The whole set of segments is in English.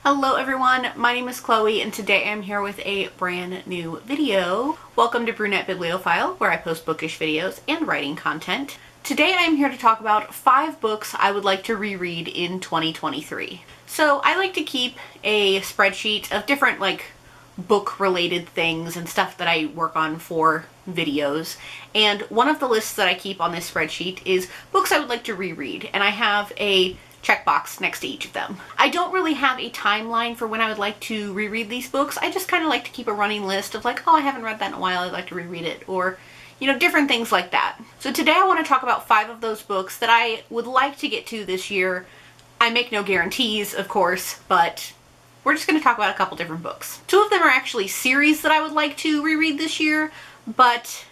Hello everyone, my name is Chloe and today I'm here with a brand new video. Welcome to Brunette Bibliophile, where I post bookish videos and writing content. Today I am here to talk about 5 books I would like to reread in 2023. So I like to keep a spreadsheet of different book related things and stuff that I work on for videos. And one of the lists that I keep on this spreadsheet is books I would like to reread, and I have a checkbox next to each of them. I don't really have a timeline for when I would like to reread these books. I just kind of like to keep a running list of oh, I haven't read that in a while, I'd like to reread it, or different things like that. So today I want to talk about 5 of those books that I would like to get to this year. I make no guarantees, of course, but we're just going to talk about a couple different books. 2 of them are actually series that I would like to reread this year, but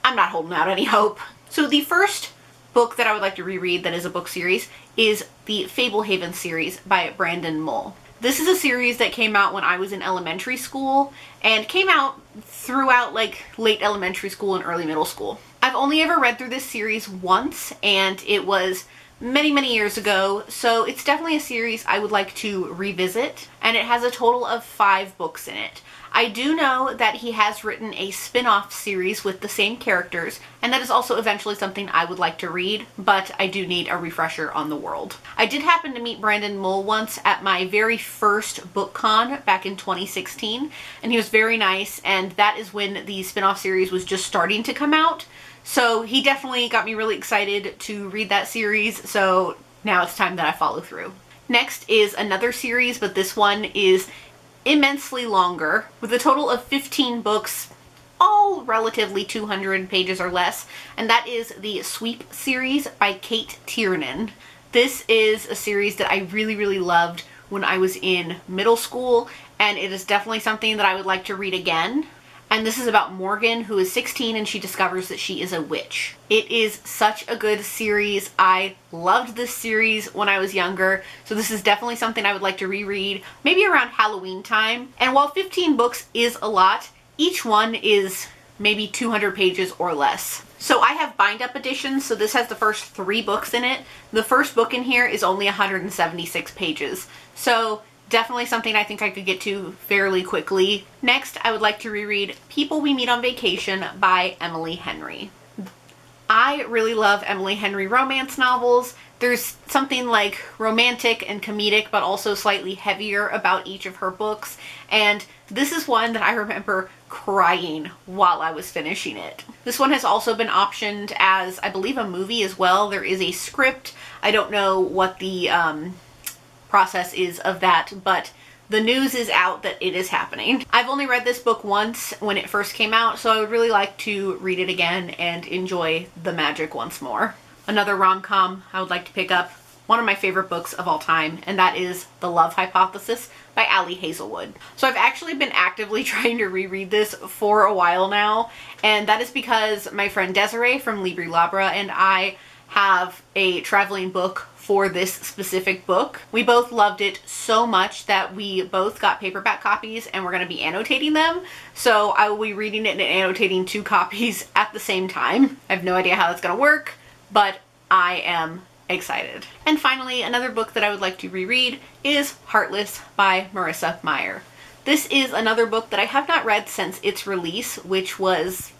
I'm not holding out any hope. So the first book that I would like to reread that is a book series is the Fablehaven series by Brandon Mull. This is a series that came out when I was in elementary school and came out throughout late elementary school and early middle school. I've only ever read through this series once, and it was many years ago, so it's definitely a series I would like to revisit, and it has a total of 5 books in it. I do know that he has written a spin-off series with the same characters, and that is also eventually something I would like to read, but I do need a refresher on the world. I did happen to meet Brandon Mull once at my very first book con back in 2016, and he was very nice, and that is when the spin-off series was just starting to come out. So he definitely got me really excited to read that series, so now it's time that I follow through. Next is another series, but this one is immensely longer, with a total of 15 books, all relatively 200 pages or less, and that is the Sweep series by Kate Tiernan. This is a series that I really loved when I was in middle school, and it is definitely something that I would like to read again. And this is about Morgan, who is 16 and she discovers that she is a witch. It is such a good series. I loved this series when I was younger, so this is definitely something I would like to reread, maybe around Halloween time. And while 15 books is a lot, each one is maybe 200 pages or less. So I have bind-up editions, so this has the first 3 books in it. The first book in here is only 176 pages. So definitely something I think I could get to fairly quickly. Next, I would like to reread People We Meet on Vacation by Emily Henry. I really love Emily Henry romance novels. There's something romantic and comedic, but also slightly heavier about each of her books. And this is one that I remember crying while I was finishing it. This one has also been optioned as, I believe, a movie as well. There is a script. I don't know what the process is of that, but the news is out that it is happening. I've only read this book once when it first came out, so I would really like to read it again and enjoy the magic once more. Another rom-com I would like to pick up, one of my favorite books of all time, and that is The Love Hypothesis by Ali Hazelwood. So I've actually been actively trying to reread this for a while now, and that is because my friend Desiree from Libri Labra and I have a traveling book for this specific book. We both loved it so much that we both got paperback copies and we're going to be annotating them. So I will be reading it and annotating 2 copies at the same time. I have no idea how that's going to work, but I am excited. And finally, another book that I would like to reread is Heartless by Marissa Meyer. This is another book that I have not read since its release, which was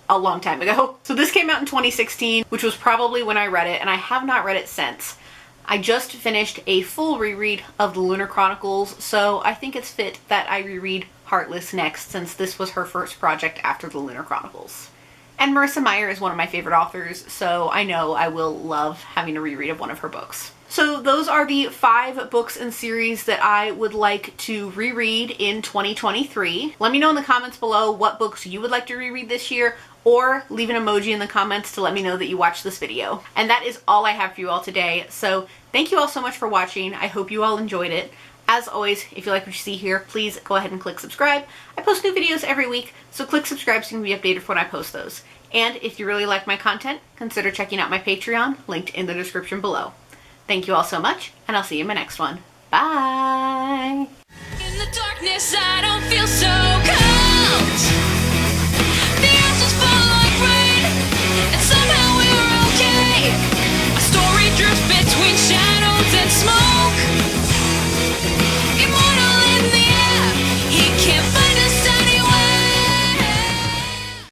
a long time ago. So this came out in 2016, which was probably when I read it, and I have not read it since. I just finished a full reread of the Lunar Chronicles, so I think it's fit that I reread Heartless next, since this was her first project after the Lunar Chronicles. And Marissa Meyer is one of my favorite authors, so I know I will love having a reread of one of her books. So those are the 5 books and series that I would like to reread in 2023. Let me know in the comments below what books you would like to reread this year, or leave an emoji in the comments to let me know that you watched this video. And that is all I have for you all today. So thank you all so much for watching. I hope you all enjoyed it. As always, if you like what you see here, please go ahead and click subscribe. I post new videos every week, so click subscribe so you can be updated for when I post those. And if you really like my content, consider checking out my Patreon, linked in the description below. Thank you all so much, and I'll see you in my next one. Bye! In the darkness, I don't feel